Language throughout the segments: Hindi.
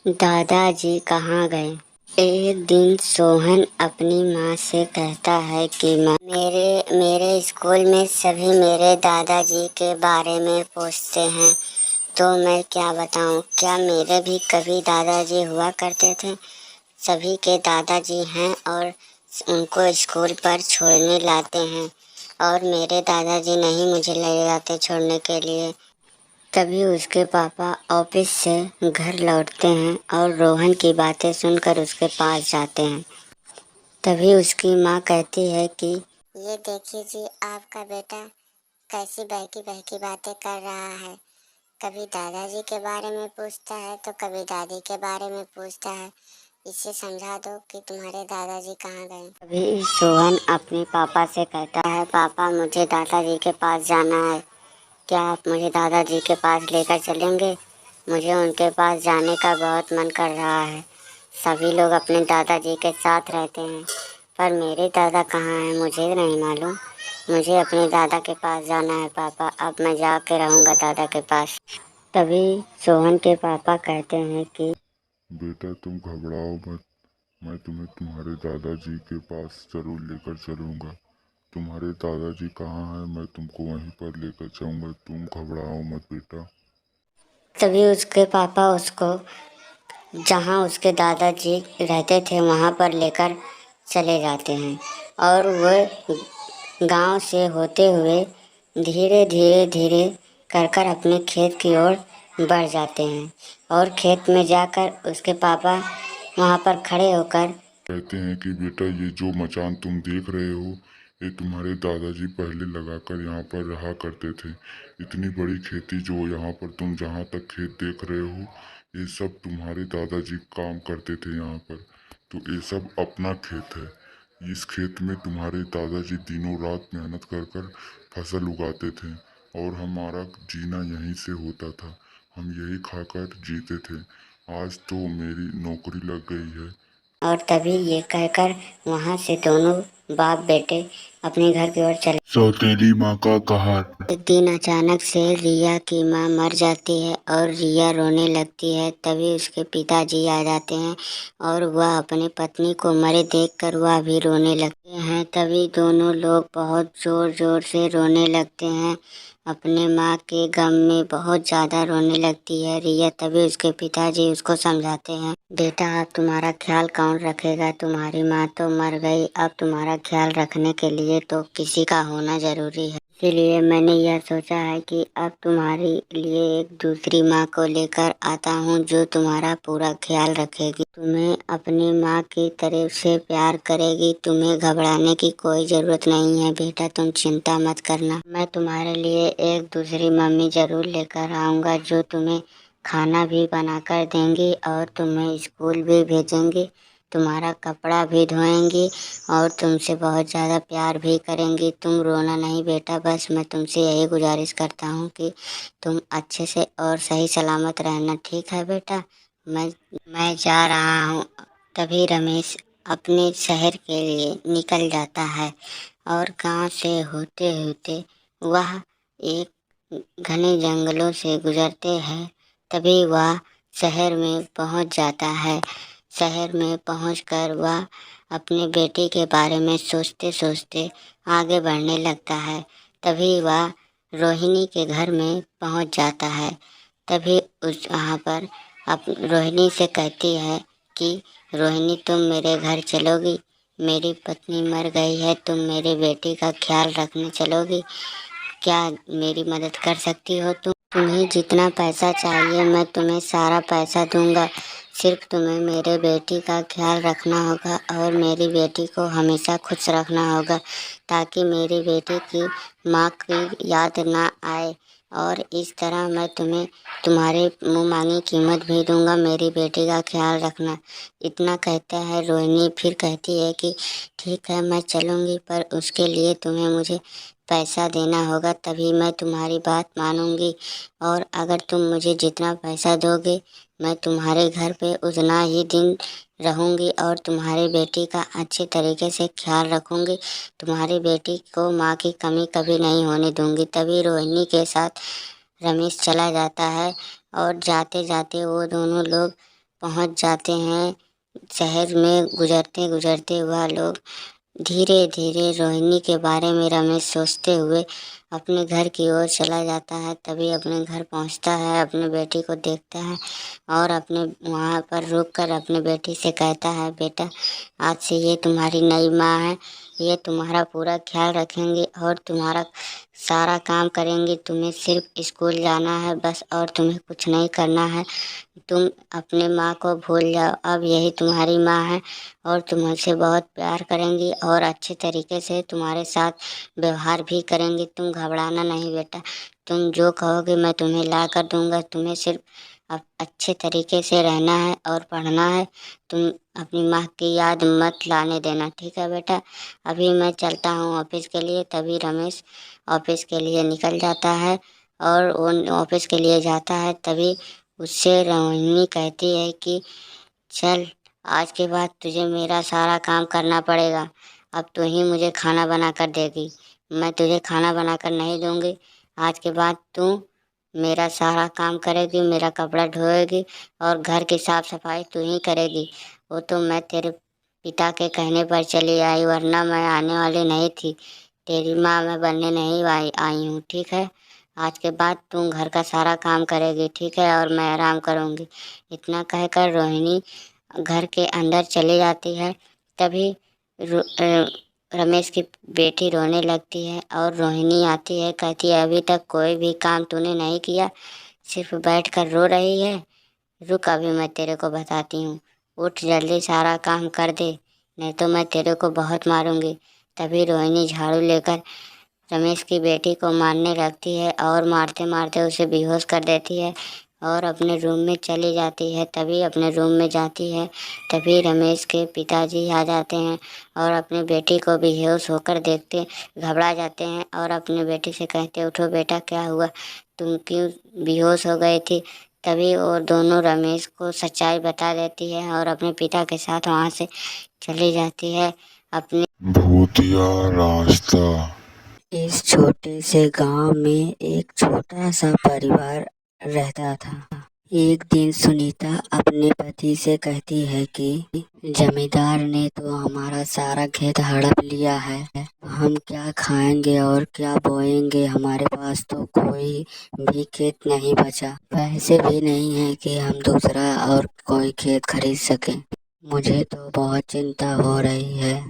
दादाजी कहाँ गए। एक दिन सोहन अपनी माँ से कहता है कि माँ, मेरे स्कूल में सभी मेरे दादाजी के बारे में पूछते हैं, तो मैं क्या बताऊँ। क्या मेरे भी कभी दादाजी हुआ करते थे। सभी के दादाजी हैं और उनको स्कूल पर छोड़ने लाते हैं, और मेरे दादाजी नहीं मुझे ले जाते छोड़ने के लिए। तभी उसके पापा ऑफिस से घर लौटते हैं और रोहन की बातें सुनकर उसके पास जाते हैं। तभी उसकी माँ कहती है कि ये देखिए जी, आपका बेटा कैसी बहकी बहकी बातें कर रहा है। कभी दादाजी के बारे में पूछता है तो कभी दादी के बारे में पूछता है। इसे समझा दो कि तुम्हारे दादाजी कहाँ गए। तभी सोहन अपने पापा से कहता है, पापा मुझे दादाजी के पास जाना है। क्या आप मुझे दादाजी के पास लेकर चलेंगे। मुझे उनके पास जाने का बहुत मन कर रहा है। सभी लोग अपने दादाजी के साथ रहते हैं, पर मेरे दादा कहाँ हैं मुझे नहीं मालूम। मुझे अपने दादा के पास जाना है पापा। अब मैं जाके रहूँगा दादा के पास। तभी सोहन के पापा कहते हैं कि बेटा तुम घबराओ मत, मैं तुम्हें तुम्हारे दादाजी के पास जरूर लेकर चलूँगा। तुम्हारे दादाजी कहाँ हैं मैं तुमको वहीं पर लेकर जाऊँगा, तुम घबराओ मत बेटा। तभी उसके पापा उसको जहाँ उसके दादाजी रहते थे वहाँ पर लेकर चले जाते हैं, और वह गांव से होते हुए धीरे धीरे धीरे कर कर अपने खेत की ओर बढ़ जाते हैं। और खेत में जाकर उसके पापा वहाँ पर खड़े होकर कहते हैं कि बेटा ये जो मचान तुम देख रहे हो, ये तुम्हारे दादाजी पहले लगाकर यहाँ पर रहा करते थे। इतनी बड़ी खेती जो यहाँ पर तुम जहाँ तक खेत देख रहे हो, ये सब तुम्हारे दादाजी काम करते थे यहाँ पर। तो ये सब अपना खेत है। इस खेत में तुम्हारे दादाजी दिनों रात मेहनत कर कर फसल उगाते थे, और हमारा जीना यहीं से होता था। हम यही खाकर जीते थे। आज तो मेरी नौकरी लग गई है। और तभी ये कहकर वहाँ से दोनों बाप बेटे अपने घर की ओर चले। सौतेली माँ का कहर। एक दिन अचानक से रिया की माँ मर जाती है और रिया रोने लगती है। तभी उसके पिताजी आ जाते हैं और वह अपनी पत्नी को मरे देखकर वह भी रोने लगते हैं। तभी दोनों लोग बहुत जोर जोर से रोने लगते हैं। अपने माँ के गम में बहुत ज़्यादा रोने लगती है रिया। तभी उसके पिताजी उसको समझाते हैं, बेटा अब तुम्हारा ख्याल कौन रखेगा। तुम्हारी माँ तो मर गई, अब तुम्हारा ख्याल रखने के लिए तो किसी का होना ज़रूरी है। इसीलिए मैंने यह सोचा है कि अब तुम्हारे लिए एक दूसरी माँ को लेकर आता हूँ जो तुम्हारा पूरा ख्याल रखेगी, तुम्हें अपनी माँ की तरफ से प्यार करेगी। तुम्हें घबराने की कोई ज़रूरत नहीं है बेटा, तुम चिंता मत करना। मैं तुम्हारे लिए एक दूसरी मम्मी ज़रूर लेकर आऊँगा जो तुम्हें खाना भी बनाकर देंगी और तुम्हें स्कूल भी भेजेंगी, तुम्हारा कपड़ा भी धोएंगी और तुमसे बहुत ज़्यादा प्यार भी करेंगी। तुम रोना नहीं बेटा, बस मैं तुमसे यही गुजारिश करता हूँ कि तुम अच्छे से और सही सलामत रहना, ठीक है बेटा। मैं जा रहा हूँ। तभी रमेश अपने शहर के लिए निकल जाता है और गांव से होते होते वह एक घने जंगलों से गुजरते हैं। तभी वह शहर में पहुंच जाता है। शहर में पहुंचकर वह अपने बेटे के बारे में सोचते सोचते आगे बढ़ने लगता है। तभी वह रोहिणी के घर में पहुंच जाता है। तभी उस वहाँ पर रोहिणी से कहती है कि रोहिणी तुम मेरे घर चलोगी, मेरी पत्नी मर गई है, तुम मेरे बेटे का ख्याल रखने चलोगी, क्या मेरी मदद कर सकती हो तुम। तुम्हें जितना पैसा चाहिए मैं तुम्हें सारा पैसा दूंगा, सिर्फ तुम्हें मेरे बेटी का ख्याल रखना होगा और मेरी बेटी को हमेशा खुश रखना होगा ताकि मेरी बेटी की माँ की याद ना आए। और इस तरह मैं तुम्हें तुम्हारे मुँह मांगी कीमत भी दूंगा, मेरी बेटी का ख्याल रखना। इतना कहता है रोहिणी, फिर कहती है कि ठीक है मैं चलूँगी, पर उसके लिए तुम्हें मुझे पैसा देना होगा, तभी मैं तुम्हारी बात मानूंगी। और अगर तुम मुझे जितना पैसा दोगे मैं तुम्हारे घर पे उतना ही दिन रहूंगी और तुम्हारी बेटी का अच्छे तरीके से ख्याल रखूंगी, तुम्हारी बेटी को माँ की कमी कभी नहीं होने दूंगी। तभी रोहिणी के साथ रमेश चला जाता है और जाते जाते वो दोनों लोग पहुंच जाते हैं। शहर में गुजरते गुजरते वह लोग धीरे धीरे रोहिणी के बारे में रमेश सोचते हुए अपने घर की ओर चला जाता है। तभी अपने घर पहुंचता है, अपने बेटी को देखता है और अपने वहाँ पर रुक कर अपने बेटी से कहता है, बेटा आज से ये तुम्हारी नई माँ है, ये तुम्हारा पूरा ख्याल रखेंगे और तुम्हारा सारा काम करेंगी। तुम्हें सिर्फ स्कूल जाना है बस, और तुम्हें कुछ नहीं करना है। तुम अपने माँ को भूल जाओ, अब यही तुम्हारी माँ है और तुमसे बहुत प्यार करेंगी और अच्छे तरीके से तुम्हारे साथ व्यवहार भी करेंगी। तुम घबराना नहीं बेटा, तुम जो कहोगे मैं तुम्हें ला कर दूंगा। तुम्हें सिर्फ अब अच्छे तरीके से रहना है और पढ़ना है। तुम अपनी माँ की याद मत लाने देना, ठीक है बेटा। अभी मैं चलता हूँ ऑफिस के लिए। तभी रमेश ऑफिस के लिए निकल जाता है और वो ऑफिस के लिए जाता है। तभी उससे रोहिणी कहती है कि चल, आज के बाद तुझे मेरा सारा काम करना पड़ेगा। अब तू ही मुझे खाना बना कर देगी, मैं तुझे खाना बना कर नहीं दूंगी। आज के बाद तू मेरा सारा काम करेगी, मेरा कपड़ा धोएगी और घर की साफ सफाई तू ही करेगी। वो तो मैं तेरे पिता के कहने पर चली आई, वरना मैं आने वाली नहीं थी। तेरी माँ मैं बनने नहीं आई हूँ, ठीक है। आज के बाद तुम घर का सारा काम करेगी, ठीक है, और मैं आराम करूँगी। इतना कहकर रोहिणी घर के अंदर चली जाती है। तभी रमेश की बेटी रोने लगती है और रोहिणी आती है, कहती है अभी तक कोई भी काम तूने नहीं किया, सिर्फ बैठ कर रो रही है। रुक, अभी मैं तेरे को बताती हूँ। उठ जल्दी सारा काम कर दे, नहीं तो मैं तेरे को बहुत मारूंगी। तभी रोहिणी झाड़ू लेकर रमेश की बेटी को मारने लगती है और मारते मारते उसे बेहोश कर देती है और अपने रूम में चली जाती है। तभी अपने रूम में जाती है, तभी रमेश के पिताजी आ जाते हैं और अपनी बेटी को बेहोश होकर देखते घबरा जाते हैं और अपनी बेटी से कहते, उठो बेटा, क्या हुआ, तुम क्यों बेहोश हो गई थी। तभी वो दोनों रमेश को सच्चाई बता देती है और अपने पिता के साथ वहाँ से चली जाती है अपने भूतिया रास्ता। इस छोटे से गांव में एक छोटा सा परिवार रहता था। एक दिन सुनीता अपने पति से कहती है कि जमींदार ने तो हमारा सारा खेत हड़प लिया है, हम क्या खाएंगे और क्या बोएंगे। हमारे पास तो कोई भी खेत नहीं बचा, पैसे भी नहीं है कि हम दूसरा और कोई खेत खरीद सकें। मुझे तो बहुत चिंता हो रही है।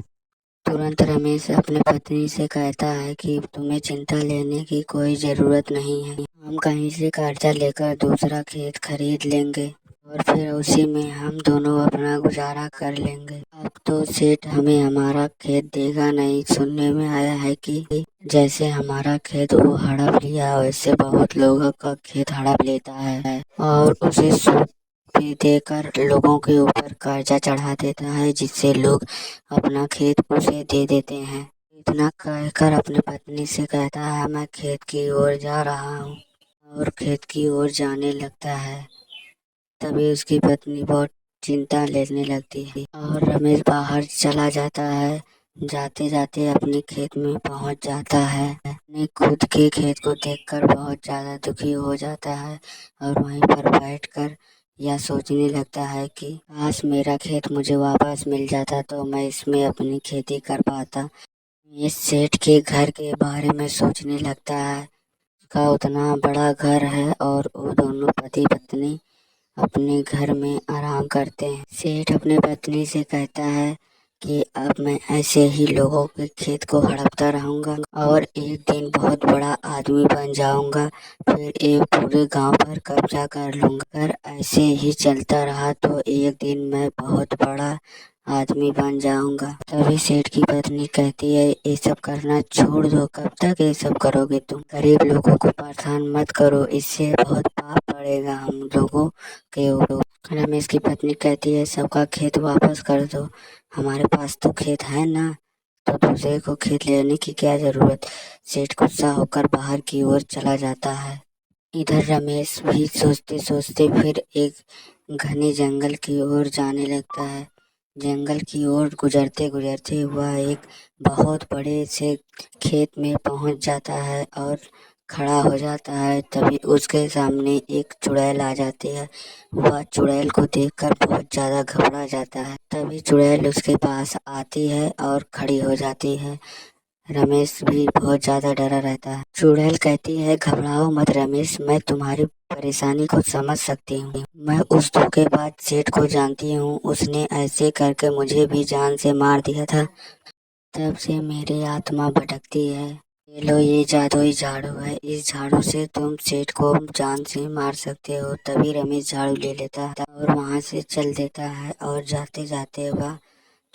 तुरंत रमेश अपने पत्नी से कहता है कि तुम्हें चिंता लेने की कोई ज़रूरत नहीं है, हम कहीं से कर्जा लेकर दूसरा खेत खरीद लेंगे और फिर उसी में हम दोनों अपना गुजारा कर लेंगे। अब तो सेठ हमें हमारा खेत देगा नहीं। सुनने में आया है कि जैसे हमारा खेत वो हड़प लिया, वैसे बहुत लोगों का खेत हड़प लेता है और उसे सूद पे देकर लोगों के ऊपर कर्जा चढ़ा देता है, जिससे लोग अपना खेत उसे दे देते हैं। इतना कहकर अपनी पत्नी से कहता है, मैं खेत की ओर जा रहा हूँ, और खेत की ओर जाने लगता है। तभी उसकी पत्नी बहुत चिंता लेने लगती है और रमेश बाहर चला जाता है। जाते जाते अपने खेत में पहुंच जाता है। अपने खुद के खेत को देखकर बहुत ज़्यादा दुखी हो जाता है और वहीं पर बैठकर यह सोचने लगता है कि काश मेरा खेत मुझे वापस मिल जाता तो मैं इसमें अपनी खेती कर पाता। इस सेठ के घर के बारे में सोचने लगता है। उसका उतना बड़ा घर है और वो दोनों पति पत्नी अपने घर में आराम करते हैं। सेठ अपने पत्नी से कहता है कि अब मैं ऐसे ही लोगों के खेत को हड़पता रहूंगा और एक दिन बहुत बड़ा आदमी बन जाऊंगा, फिर एक पूरे गांव पर कब्जा कर लूंगा। अगर ऐसे ही चलता रहा तो एक दिन मैं बहुत बड़ा आदमी बन जाऊंगा। तभी सेठ की पत्नी कहती है, ये सब करना छोड़ दो, कब तक ये सब करोगे तुम। गरीब लोगों को परेशान मत करो, इससे बहुत पाप पड़ेगा हम लोगों के ऊपर। रमेश की पत्नी कहती है, सबका खेत वापस कर दो, हमारे पास तो खेत है ना, तो दूसरे को खेत लेने की क्या जरूरत। सेठ गुस्सा होकर बाहर की ओर चला जाता है। इधर रमेश भी सोचते सोचते फिर एक घने जंगल की ओर जाने लगता है। जंगल की ओर गुजरते गुजरते वह एक बहुत बड़े से खेत में पहुंच जाता है और खड़ा हो जाता है। तभी उसके सामने एक चुड़ैल आ जाती है। वह चुड़ैल को देखकर बहुत ज़्यादा घबरा जाता है। तभी चुड़ैल उसके पास आती है और खड़ी हो जाती है। रमेश भी बहुत ज़्यादा डरा रहता है। चुड़ैल कहती है, घबराओ मत रमेश, मैं तुम्हारी परेशानी को समझ सकती हूँ। मैं उस धोखेबाज सेठ को जानती हूँ, उसने ऐसे करके मुझे भी जान से मार दिया था। तब से मेरी आत्मा भटकती है। ये लो, ये जादुई झाड़ू है, इस झाड़ू से तुम सेठ को जान से मार सकते हो। तभी रमेश झाड़ू ले लेता है और वहाँ से चल देता है और जाते जाते वह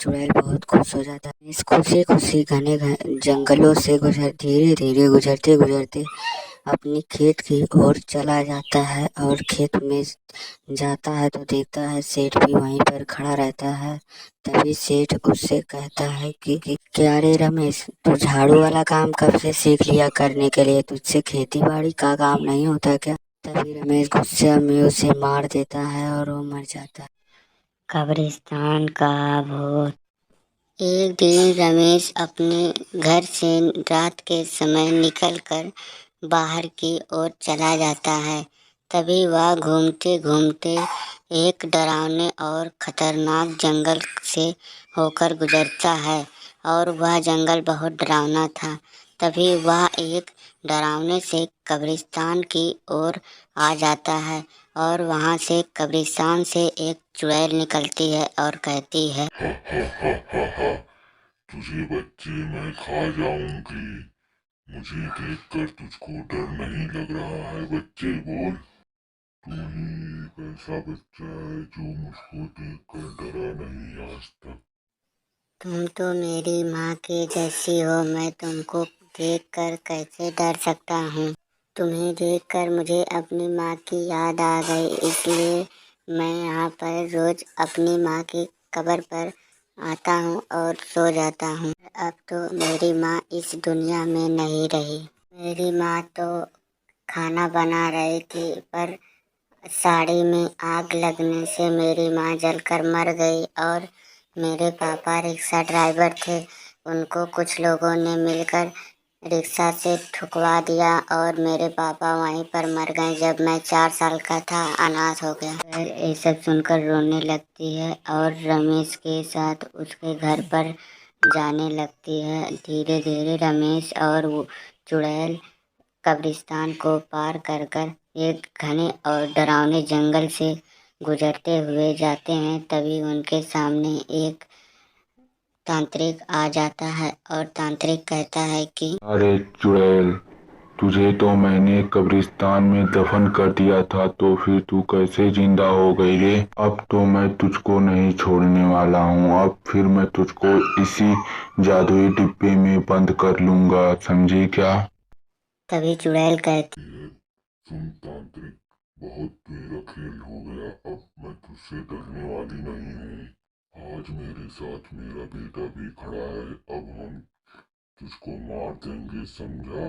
चुड़ैल बहुत खुश हो जाता है। इस खुशी खुशी घने जंगलों से धीरे धीरे गुजरते गुजरते अपनी खेत की ओर चला जाता है और खेत में जाता है तो देखता है सेठ भी वहीं पर खड़ा रहता है। तभी सेठ उससे कहता है कि क्या रे रमेश, तू झाड़ू वाला काम कब से सीख लिया करने के लिए? तुझसे खेती बाड़ी का काम नहीं होता क्या? तभी रमेश गुस्से में उसे मार देता है और वो मर जाता है। कब्रिस्तान का भूत। एक दिन रमेश अपने घर से रात के समय निकलकर बाहर की ओर चला जाता है। तभी वह घूमते घूमते एक डरावने और खतरनाक जंगल से होकर गुजरता है और वह जंगल बहुत डरावना था। तभी वह एक डरावने से कब्रिस्तान की ओर आ जाता है और वहाँ से कब्रिस्तान से एक चुड़ैल निकलती है और कहती है, तुझे बच्चे मैं खा जाऊंगी। मुझे देखकर तुझको डर नहीं लग रहा है बच्चे? बोल, तू ही एक ऐसा बच्चा है जो मुझको देखकर डरा नहीं आज तक। तुम तो मेरी माँ के जैसी हो, मैं तुमको देखकर कैसे डर सकता हूँ? तुम्हें देखकर मुझे अपनी माँ की याद आ गई, इसलिए मैं यहाँ पर रोज अपनी माँ की कब्र पर आता हूँ और सो जाता हूँ। अब तो मेरी माँ इस दुनिया में नहीं रही। मेरी माँ तो खाना बना रही थी, पर साड़ी में आग लगने से मेरी माँ जलकर मर गई और मेरे पापा रिक्शा ड्राइवर थे, उनको कुछ लोगों ने मिलकर रिक्शा से ठुकवा दिया और मेरे पापा वहीं पर मर गए जब मैं 4 साल का था, अनाथ हो गया। फिर ये सब सुनकर रोने लगती है और रमेश के साथ उसके घर पर जाने लगती है। धीरे धीरे रमेश और वो चुड़ैल कब्रिस्तान को पार कर कर एक घने और डरावने जंगल से गुजरते हुए जाते हैं। तभी उनके सामने एक तांत्रिक आ जाता है और तांत्रिक कहता है कि अरे चुड़ैल, तुझे तो मैंने कब्रिस्तान में दफन कर दिया था, तो फिर तू कैसे जिंदा हो गई रे? अब तो मैं तुझको नहीं छोड़ने वाला हूँ। अब फिर मैं तुझको इसी जादुई डिब्बे में बंद कर लूंगा, समझी क्या? तभी चुड़ैल कहती, सुन तांत्रिक, बहुत तेरा खेल हो गया। अब मैं तुझसे डरने वाली नहीं हूँ। आज मेरे साथ मेरा बेटा भी खड़ा है। अब हम तुझको मार देंगे, समझा?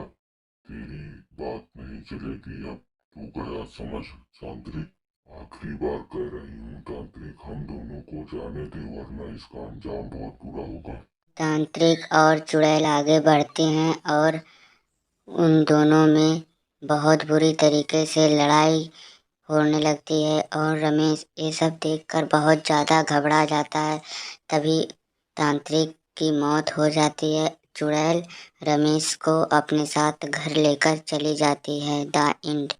तेरी बात नहीं चलेगी। अब तू गया समझ तांत्रिक। आखिरी बार कह रही हूँ तांत्रिक, हम दोनों को जाने दे, वरना इसका अंजाम बहुत बुरा होगा। तांत्रिक और चुड़ैल आगे बढ़ते हैं और उन दोनों में बहुत बुरी तरीके से लड़ाई होने लगती है और रमेश ये सब देखकर बहुत ज़्यादा घबरा जाता है। तभी तांत्रिक की मौत हो जाती है। चुड़ैल रमेश को अपने साथ घर लेकर चली जाती है। The end.